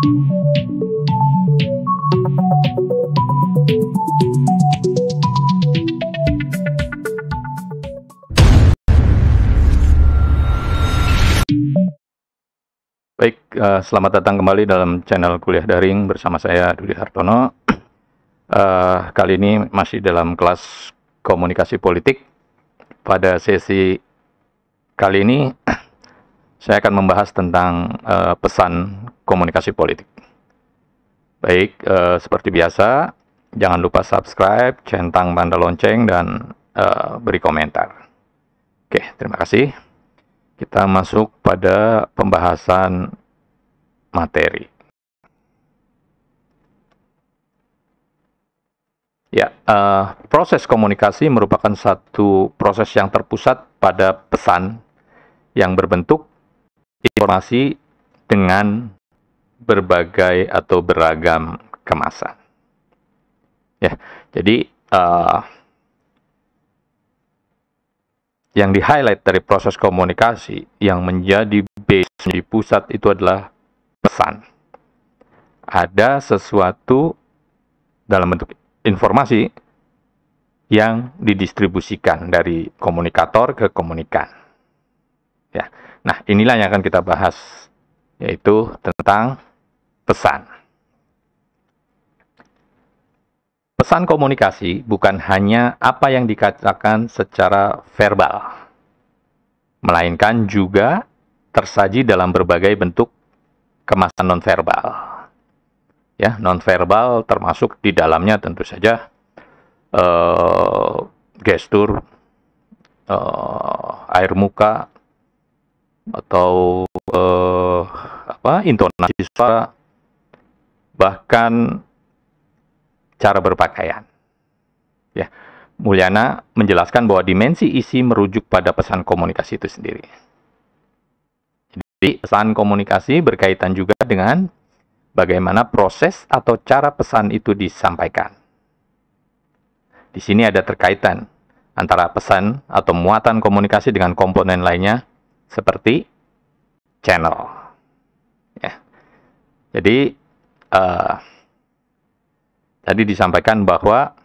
Baik, selamat datang kembali dalam channel Kuliah Daring bersama saya Dudi Hartono. Kali ini masih dalam kelas komunikasi politik. Pada sesi kali ini saya akan membahas tentang pesan komunikasi politik. Baik, seperti biasa, jangan lupa subscribe, centang tanda lonceng, dan beri komentar. Oke, terima kasih. Kita masuk pada pembahasan materi. Ya, proses komunikasi merupakan satu proses yang terpusat pada pesan yang berbentuk informasi dengan berbagai atau beragam kemasan. Ya, jadi yang di-highlight dari proses komunikasi yang menjadi base, menjadi pusat itu adalah pesan. Ada sesuatu dalam bentuk informasi yang didistribusikan dari komunikator ke komunikan. Ya. Nah, inilah yang akan kita bahas, yaitu tentang pesan. Pesan komunikasi bukan hanya apa yang dikatakan secara verbal, melainkan juga tersaji dalam berbagai bentuk kemasan nonverbal. Ya, nonverbal termasuk di dalamnya tentu saja gestur, air muka, atau intonasi suara, bahkan cara berpakaian. Ya, Mulyana menjelaskan bahwa dimensi isi merujuk pada pesan komunikasi itu sendiri. Jadi, pesan komunikasi berkaitan juga dengan bagaimana proses atau cara pesan itu disampaikan. Di sini ada terkaitan antara pesan atau muatan komunikasi dengan komponen lainnya seperti channel. Ya. Jadi, tadi disampaikan bahwa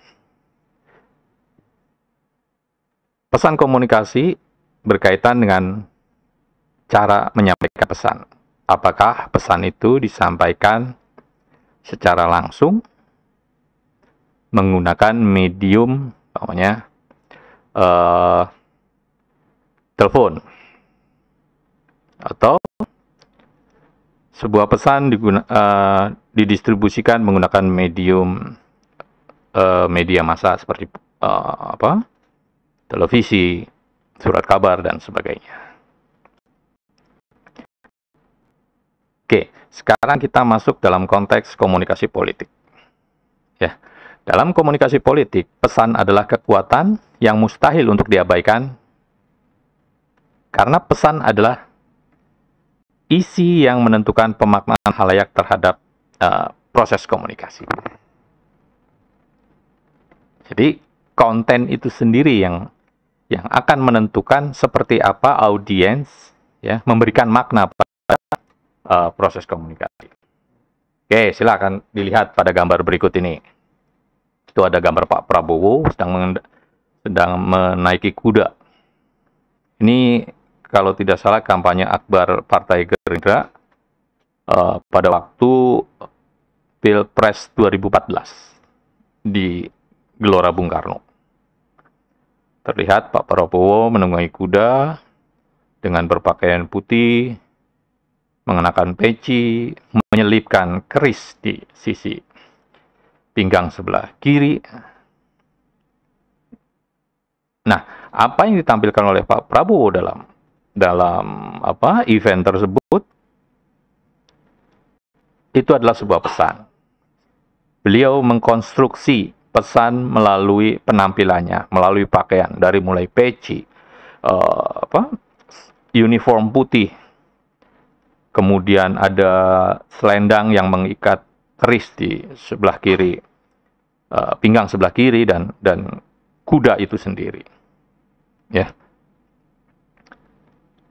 pesan komunikasi berkaitan dengan cara menyampaikan pesan. Apakah pesan itu disampaikan secara langsung menggunakan medium, namanya telepon, atau sebuah pesan didistribusikan menggunakan medium media massa seperti televisi, surat kabar, dan sebagainya. Oke, sekarang kita masuk dalam konteks komunikasi politik. Ya, dalam komunikasi politik, pesan adalah kekuatan yang mustahil untuk diabaikan karena pesan adalah isi yang menentukan pemaknaan khalayak terhadap proses komunikasi. Jadi, konten itu sendiri yang akan menentukan seperti apa audiens ya memberikan makna pada proses komunikasi. Oke, silakan dilihat pada gambar berikut ini. Itu ada gambar Pak Prabowo sedang menaiki kuda. Ini kalau tidak salah kampanye akbar Partai Gerindra pada waktu Pilpres 2014 di Gelora Bung Karno. Terlihat Pak Prabowo menunggangi kuda dengan berpakaian putih, mengenakan peci, menyelipkan keris di sisi pinggang sebelah kiri. Nah, apa yang ditampilkan oleh Pak Prabowo dalam event tersebut itu adalah sebuah pesan. Beliau mengkonstruksi pesan melalui penampilannya, melalui pakaian, dari mulai peci, uniform putih, kemudian ada selendang yang mengikat keris di sebelah kiri, pinggang sebelah kiri, dan kuda itu sendiri. Ya.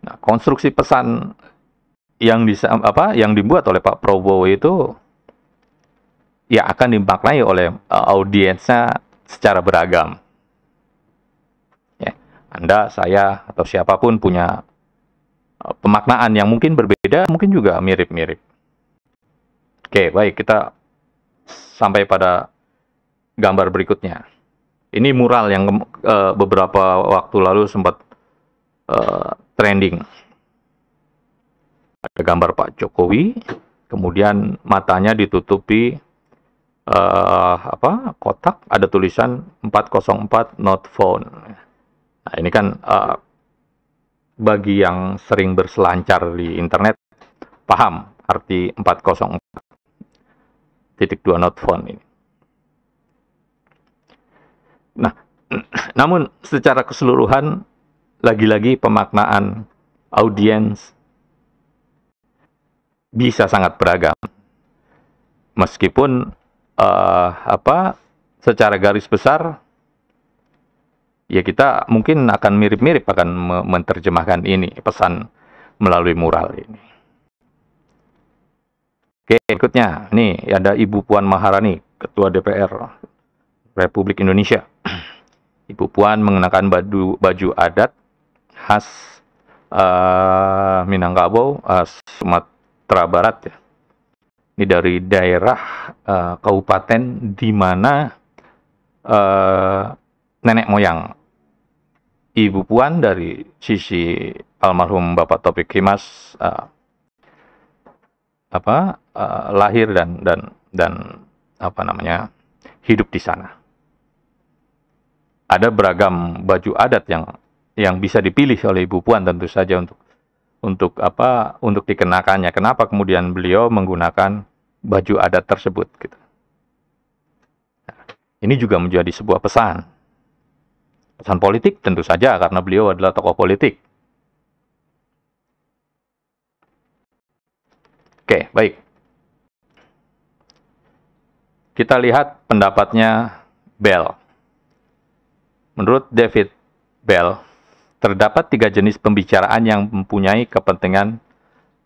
Nah, konstruksi pesan yang dibuat oleh Pak Prabowo itu ya akan dimaknai oleh audiensnya secara beragam. Ya, Anda, saya, atau siapapun punya pemaknaan yang mungkin berbeda, mungkin juga mirip-mirip. Oke, baik, kita sampai pada gambar berikutnya. Ini mural yang beberapa waktu lalu sempat trending. Ada gambar Pak Jokowi, kemudian matanya ditutupi kotak, ada tulisan 404 not found. Nah, ini kan bagi yang sering berselancar di internet paham arti 404.2 not found ini. Nah, namun secara keseluruhan lagi-lagi pemaknaan audiens bisa sangat beragam. Meskipun secara garis besar ya kita mungkin akan mirip-mirip akan menerjemahkan ini pesan melalui mural ini. Oke, berikutnya nih ada Ibu Puan Maharani, Ketua DPR Republik Indonesia. Ibu Puan mengenakan baju adat khas Minangkabau, Sumatera Barat ya. Ini dari daerah kabupaten di mana nenek moyang Ibu Puan dari sisi almarhum Bapak Taufik Kimas lahir dan hidup di sana. Ada beragam baju adat yang bisa dipilih oleh Ibu Puan tentu saja untuk dikenakannya. Kenapa kemudian beliau menggunakan baju adat tersebut gitu. Nah, ini juga menjadi sebuah pesan politik tentu saja karena beliau adalah tokoh politik. Oke, baik. Kita lihat pendapatnya Bell. Menurut David Bell, terdapat 3 jenis pembicaraan yang mempunyai kepentingan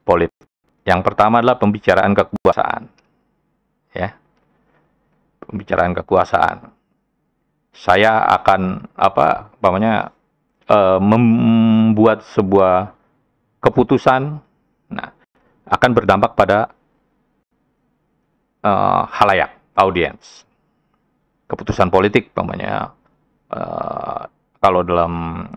politik. Yang pertama adalah pembicaraan kekuasaan. Ya. Pembicaraan kekuasaan. Saya akan membuat sebuah keputusan akan berdampak pada halayak, audiens. Keputusan politik kalau dalam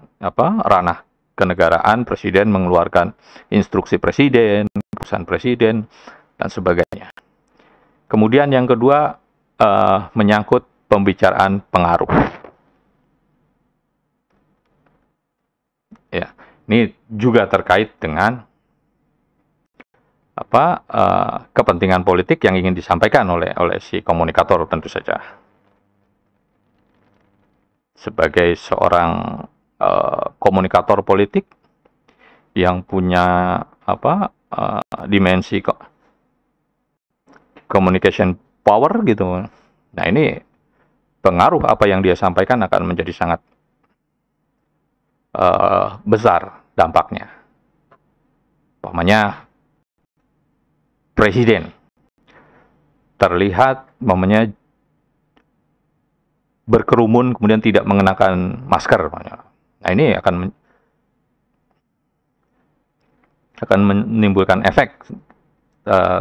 ranah kenegaraan, presiden mengeluarkan instruksi presiden, keputusan presiden, dan sebagainya. Kemudian yang kedua, menyangkut pembicaraan pengaruh. Ya, ini juga terkait dengan kepentingan politik yang ingin disampaikan oleh si komunikator tentu saja. Sebagai seorang komunikator politik yang punya dimensi communication power gitu. Nah, ini pengaruh apa yang dia sampaikan akan menjadi sangat besar dampaknya. Umpamanya presiden terlihat berkerumun kemudian tidak mengenakan masker. Nah, ini akan menimbulkan efek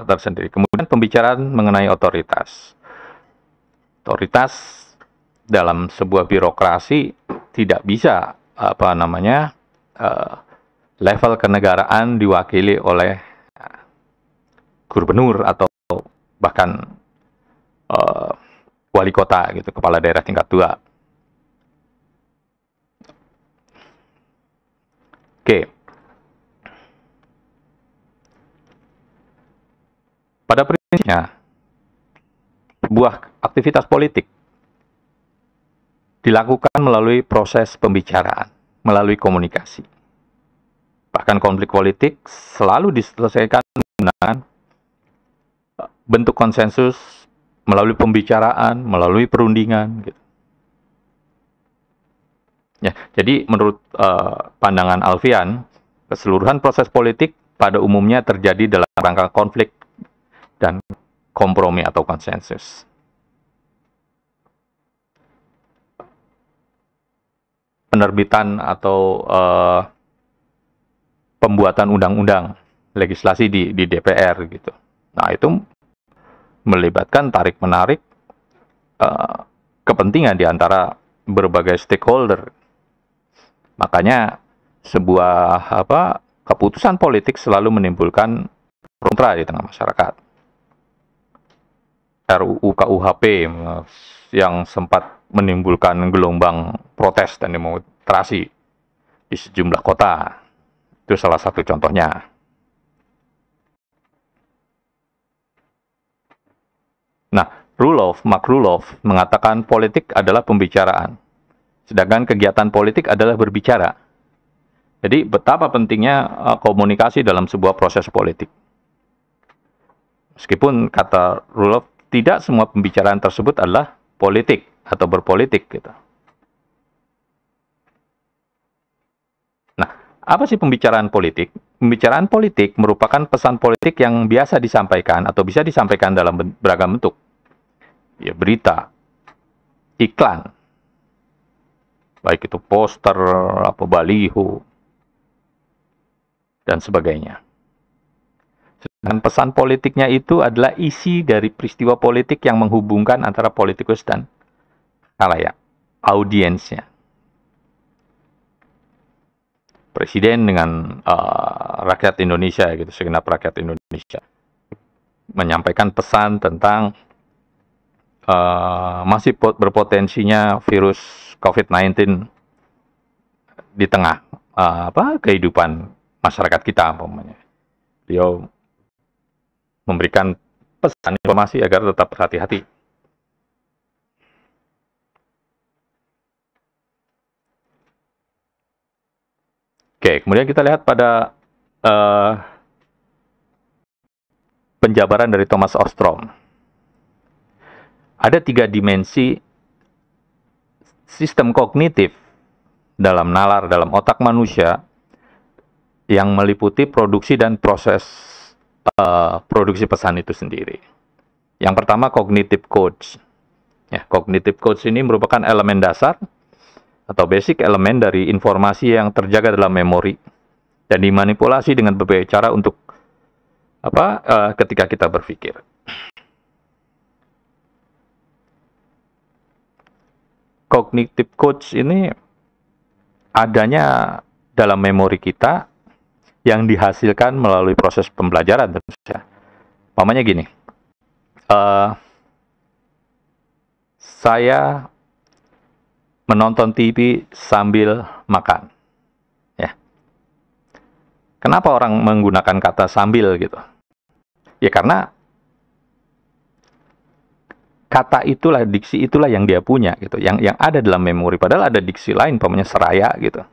tersendiri. Kemudian pembicaraan mengenai otoritas. Otoritas dalam sebuah birokrasi tidak bisa level kenegaraan diwakili oleh gubernur atau bahkan wali kota gitu, kepala daerah tingkat 2. Oke. Pada prinsipnya sebuah aktivitas politik dilakukan melalui proses pembicaraan, melalui komunikasi. Bahkan konflik politik selalu diselesaikan dengan bentuk konsensus melalui pembicaraan, melalui perundingan gitu. Ya, jadi menurut pandangan Alfian, keseluruhan proses politik pada umumnya terjadi dalam rangka konflik dan kompromi atau konsensus. Penerbitan atau pembuatan undang-undang legislasi di DPR gitu. Nah, itu melibatkan tarik-menarik kepentingan di antara berbagai stakeholder. Makanya sebuah keputusan politik selalu menimbulkan kontra di tengah masyarakat. RUU KUHP yang sempat menimbulkan gelombang protes dan demonstrasi di sejumlah kota. Itu salah satu contohnya. Nah, Mark Roloff mengatakan politik adalah pembicaraan, sedangkan kegiatan politik adalah berbicara. Jadi betapa pentingnya komunikasi dalam sebuah proses politik. Meskipun kata Roloff, tidak semua pembicaraan tersebut adalah politik atau berpolitik gitu. Nah, apa sih pembicaraan politik? Pembicaraan politik merupakan pesan politik yang biasa disampaikan atau bisa disampaikan dalam beragam bentuk. Ya, berita, iklan, baik itu poster, baliho, dan sebagainya. Dan pesan politiknya itu adalah isi dari peristiwa politik yang menghubungkan antara politikus dan khalayak, audiensnya. Presiden dengan rakyat Indonesia, gitu, segenap rakyat Indonesia, menyampaikan pesan tentang masih berpotensinya virus COVID-19 di tengah kehidupan masyarakat kita, umpamanya. Beliau memberikan pesan informasi agar tetap berhati-hati. Oke, kemudian kita lihat pada penjabaran dari Thomas Ostrom. Ada 3 dimensi sistem kognitif dalam nalar, dalam otak manusia yang meliputi produksi dan proses produksi pesan itu sendiri. Yang pertama, cognitive codes. Ya, cognitive codes ini merupakan elemen dasar atau basic elemen dari informasi yang terjaga dalam memori dan dimanipulasi dengan berbagai cara untuk ketika kita berpikir. Cognitive codes ini adanya dalam memori kita yang dihasilkan melalui proses pembelajaran tentu saja. Umpamanya gini, saya menonton TV sambil makan. Ya. Kenapa orang menggunakan kata sambil gitu? Ya karena kata itulah, diksi itulah yang dia punya gitu, yang ada dalam memori. Padahal ada diksi lain, umpamanya seraya gitu.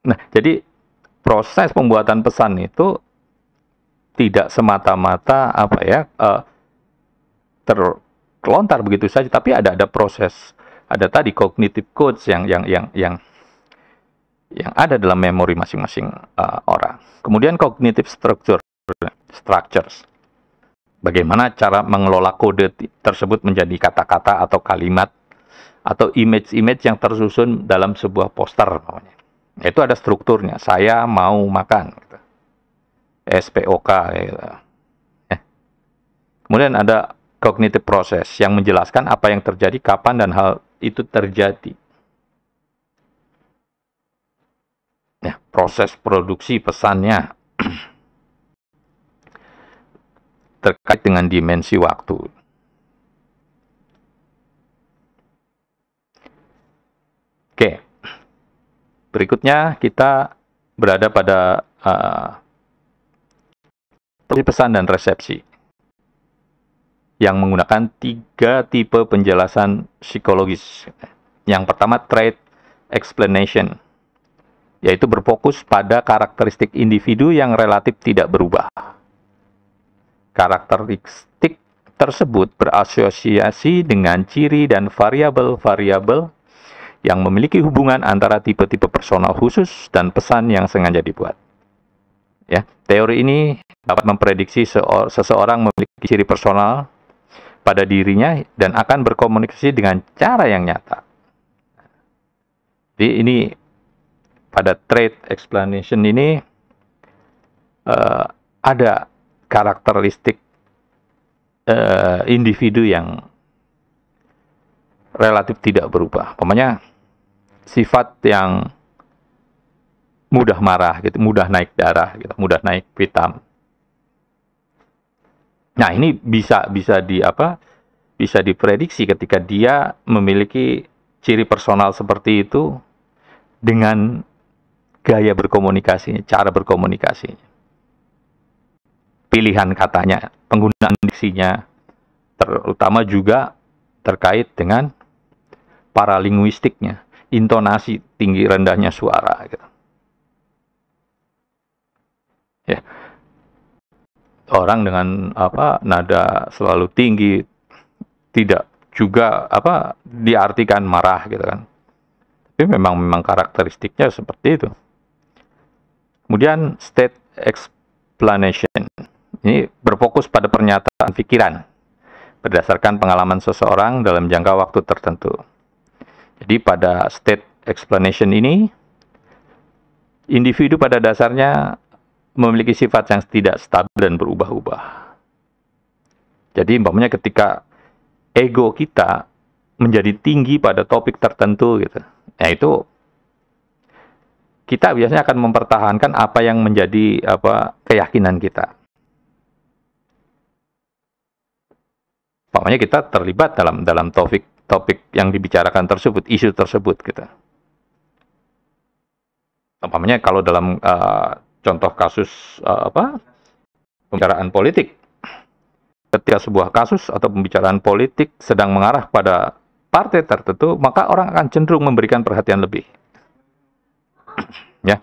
Nah, jadi proses pembuatan pesan itu tidak semata-mata terlontar begitu saja, tapi ada proses, ada tadi cognitive codes yang ada dalam memori masing-masing orang. Kemudian cognitive structures. Bagaimana cara mengelola kode tersebut menjadi kata-kata atau kalimat atau image-image yang tersusun dalam sebuah poster namanya. Itu ada strukturnya. Saya mau makan. Gitu. SPOK. Gitu. Kemudian ada cognitive process yang menjelaskan apa yang terjadi, kapan dan hal itu terjadi. Ya, proses produksi pesannya terkait dengan dimensi waktu. Oke, berikutnya kita berada pada pesan dan resepsi yang menggunakan 3 tipe penjelasan psikologis. Yang pertama, trait explanation, yaitu berfokus pada karakteristik individu yang relatif tidak berubah. Karakteristik tersebut berasosiasi dengan ciri dan variabel-variabel yang memiliki hubungan antara tipe-tipe personal khusus dan pesan yang sengaja dibuat. Ya, teori ini dapat memprediksi seseorang memiliki ciri personal pada dirinya dan akan berkomunikasi dengan cara yang nyata. Jadi ini pada trait explanation ini ada karakteristik individu yang relatif tidak berubah. Umpamanya sifat yang mudah marah, gitu, mudah naik darah, gitu, mudah naik pitam. Nah, ini bisa diprediksi ketika dia memiliki ciri personal seperti itu dengan gaya berkomunikasinya, cara berkomunikasinya, pilihan katanya, penggunaan diksinya, terutama juga terkait dengan paralinguistiknya, intonasi tinggi rendahnya suara, gitu. Ya, orang dengan nada selalu tinggi tidak juga diartikan marah, gitu kan. Tapi memang karakteristiknya seperti itu. Kemudian state explanation ini berfokus pada pernyataan pikiran berdasarkan pengalaman seseorang dalam jangka waktu tertentu. Jadi pada state explanation ini, individu pada dasarnya memiliki sifat yang tidak stabil dan berubah-ubah. Jadi umpamanya ketika ego kita menjadi tinggi pada topik tertentu gitu, ya itu kita biasanya akan mempertahankan apa yang menjadi keyakinan kita. Umpamanya kita terlibat dalam topik yang dibicarakan tersebut, isu tersebut gitu. Umpamanya kalau dalam contoh kasus pembicaraan politik, ketika sebuah kasus atau pembicaraan politik sedang mengarah pada partai tertentu, maka orang akan cenderung memberikan perhatian lebih. Ya,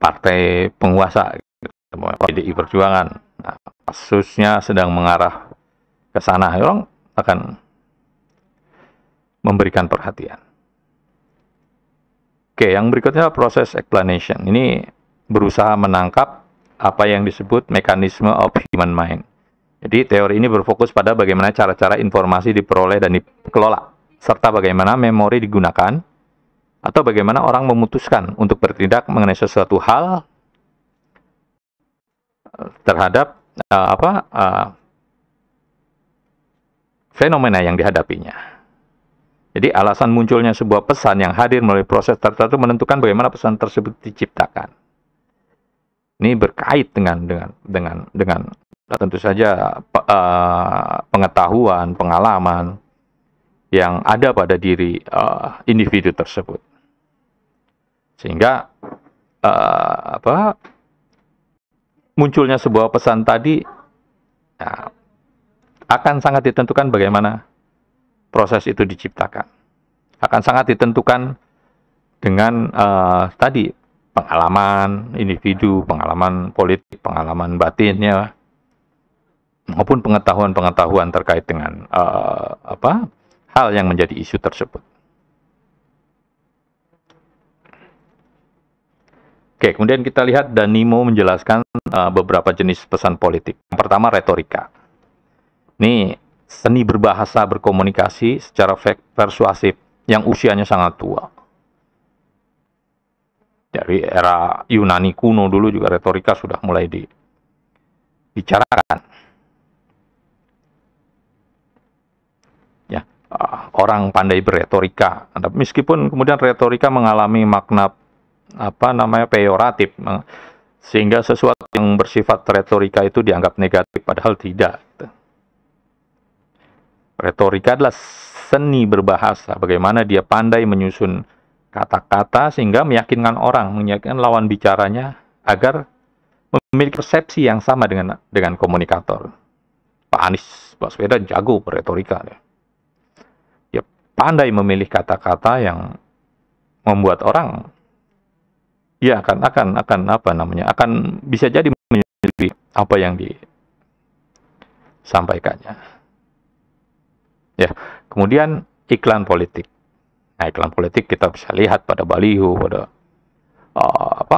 partai penguasa, PDI Perjuangan, nah, kasusnya sedang mengarah ke sana, orang akan memberikan perhatian. Oke, yang berikutnya proses explanation. Ini berusaha menangkap apa yang disebut mekanisme of human mind. Jadi teori ini berfokus pada bagaimana cara-cara informasi diperoleh dan dikelola, serta bagaimana memori digunakan, atau bagaimana orang memutuskan untuk bertindak mengenai sesuatu hal terhadap fenomena yang dihadapinya. Jadi alasan munculnya sebuah pesan yang hadir melalui proses tertentu menentukan bagaimana pesan tersebut diciptakan. Ini berkait dengan tentu saja pengetahuan, pengalaman yang ada pada diri individu tersebut. Sehingga munculnya sebuah pesan tadi akan sangat ditentukan bagaimana proses itu diciptakan. Akan sangat ditentukan dengan tadi pengalaman individu, pengalaman politik, pengalaman batinnya, maupun pengetahuan-pengetahuan terkait dengan hal yang menjadi isu tersebut. Oke, kemudian kita lihat Danimo menjelaskan beberapa jenis pesan politik. Yang pertama, retorika. Ini seni berbahasa, berkomunikasi secara persuasif yang usianya sangat tua. Dari era Yunani kuno dulu juga retorika sudah mulai dibicarakan. Ya, orang pandai berretorika. Meskipun kemudian retorika mengalami makna peyoratif, sehingga sesuatu yang bersifat retorika itu dianggap negatif, padahal tidak. Retorika adalah seni berbahasa, bagaimana dia pandai menyusun kata-kata sehingga meyakinkan orang, meyakinkan lawan bicaranya agar memiliki persepsi yang sama dengan komunikator. Pak Anies Baswedan jago berretorika. Dia pandai memilih kata-kata yang membuat orang akan bisa jadi menyelidiki apa yang disampaikannya. Ya, kemudian iklan politik. Nah, iklan politik kita bisa lihat pada baliho, pada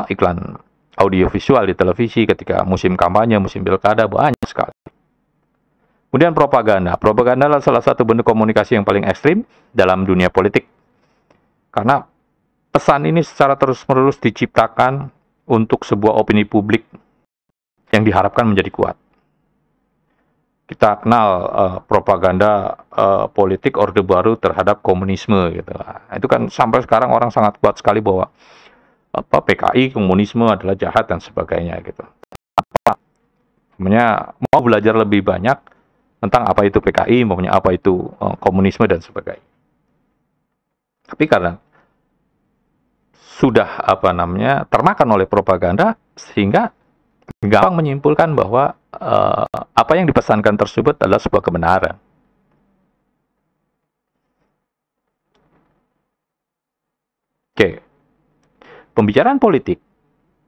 iklan audiovisual di televisi ketika musim kampanye, musim pilkada, banyak sekali. Kemudian propaganda. Propaganda adalah salah satu bentuk komunikasi yang paling ekstrim dalam dunia politik. Karena pesan ini secara terus-menerus diciptakan untuk sebuah opini publik yang diharapkan menjadi kuat. Kita kenal propaganda politik Orde Baru terhadap komunisme gitu. Nah, itu kan sampai sekarang orang sangat kuat sekali bahwa PKI komunisme adalah jahat dan sebagainya gitu. Sebenarnya mau belajar lebih banyak tentang apa itu PKI, maupun apa itu komunisme dan sebagainya. Tapi karena sudah termakan oleh propaganda, sehingga gampang menyimpulkan bahwa apa yang dipesankan tersebut adalah sebuah kebenaran. Oke, pembicaraan politik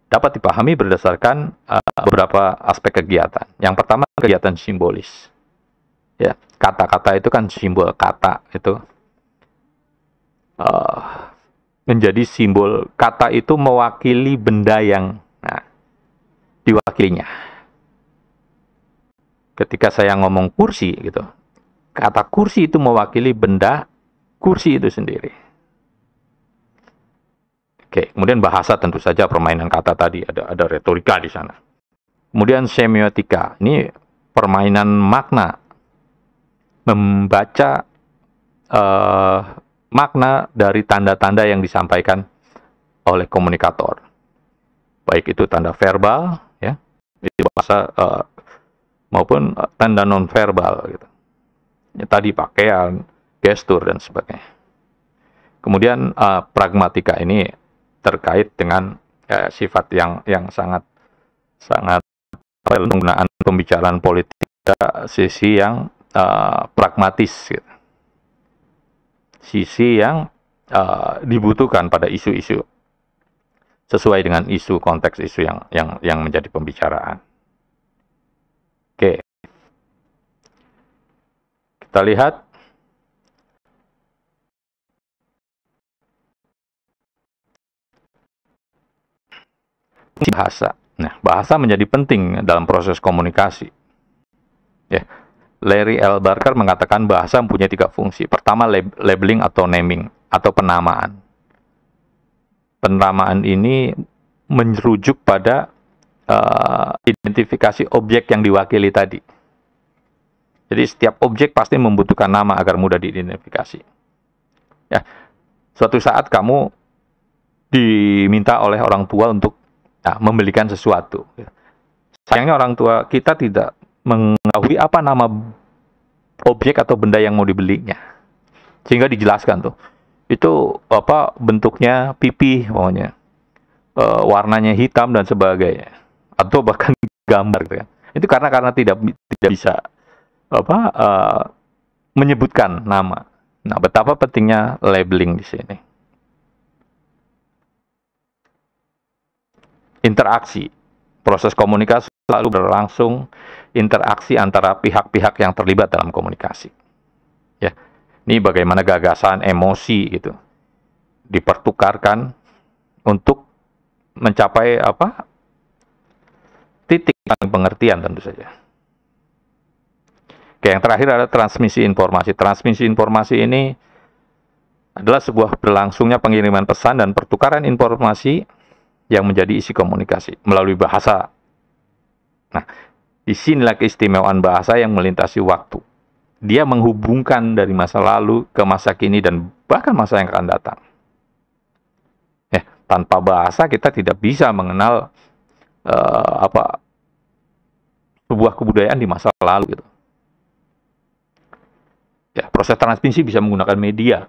dapat dipahami berdasarkan beberapa aspek kegiatan. Yang pertama, kegiatan simbolis. Ya, kata-kata itu kan simbol, kata itu menjadi simbol. Kata itu mewakili benda yang diwakilinya. Ketika saya ngomong kursi gitu, kata kursi itu mewakili benda kursi itu sendiri. Oke, kemudian bahasa tentu saja permainan kata tadi, ada retorika di sana. Kemudian semiotika, ini permainan makna, membaca makna dari tanda-tanda yang disampaikan oleh komunikator, baik itu tanda verbal, ya, itu bahasa maupun tanda non verbal, gitu. Ya, tadi pakaian, gestur dan sebagainya. Kemudian pragmatika ini terkait dengan sifat yang sangat penggunaan pembicaraan politik, sisi yang pragmatis, gitu. Sisi yang dibutuhkan pada isu-isu sesuai dengan isu, konteks isu yang menjadi pembicaraan. Oke, kita lihat bahasa. Nah, bahasa menjadi penting dalam proses komunikasi. Ya, Larry L. Barker mengatakan bahasa mempunyai 3 fungsi. Pertama, labeling atau naming atau penamaan. Penamaan ini merujuk pada identifikasi objek yang diwakili tadi. Jadi setiap objek pasti membutuhkan nama agar mudah diidentifikasi. Ya, suatu saat kamu diminta oleh orang tua untuk membelikan sesuatu. Sayangnya orang tua kita tidak mengetahui apa nama objek atau benda yang mau dibelinya, sehingga dijelaskan tuh. Itu bentuknya pipih, pokoknya warnanya hitam dan sebagainya, atau bahkan gambar gitu kan. Itu karena tidak bisa menyebutkan nama. Nah, betapa pentingnya labeling di sini. Interaksi, proses komunikasi selalu berlangsung interaksi antara pihak-pihak yang terlibat dalam komunikasi. Ya, ini bagaimana gagasan, emosi gitu dipertukarkan untuk mencapai titik pengertian tentu saja. Oke, yang terakhir adalah transmisi informasi. Transmisi informasi ini adalah sebuah berlangsungnya pengiriman pesan dan pertukaran informasi yang menjadi isi komunikasi melalui bahasa. Nah, disinilah keistimewaan bahasa yang melintasi waktu. Dia menghubungkan dari masa lalu ke masa kini dan bahkan masa yang akan datang. Tanpa bahasa kita tidak bisa mengenal sebuah kebudayaan di masa lalu gitu. Ya, proses transmisi bisa menggunakan media,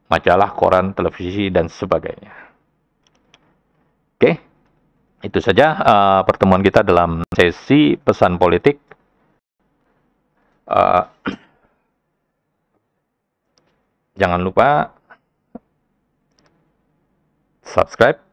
majalah, koran, televisi dan sebagainya. Oke, itu saja pertemuan kita dalam sesi pesan politik. Jangan lupa subscribe,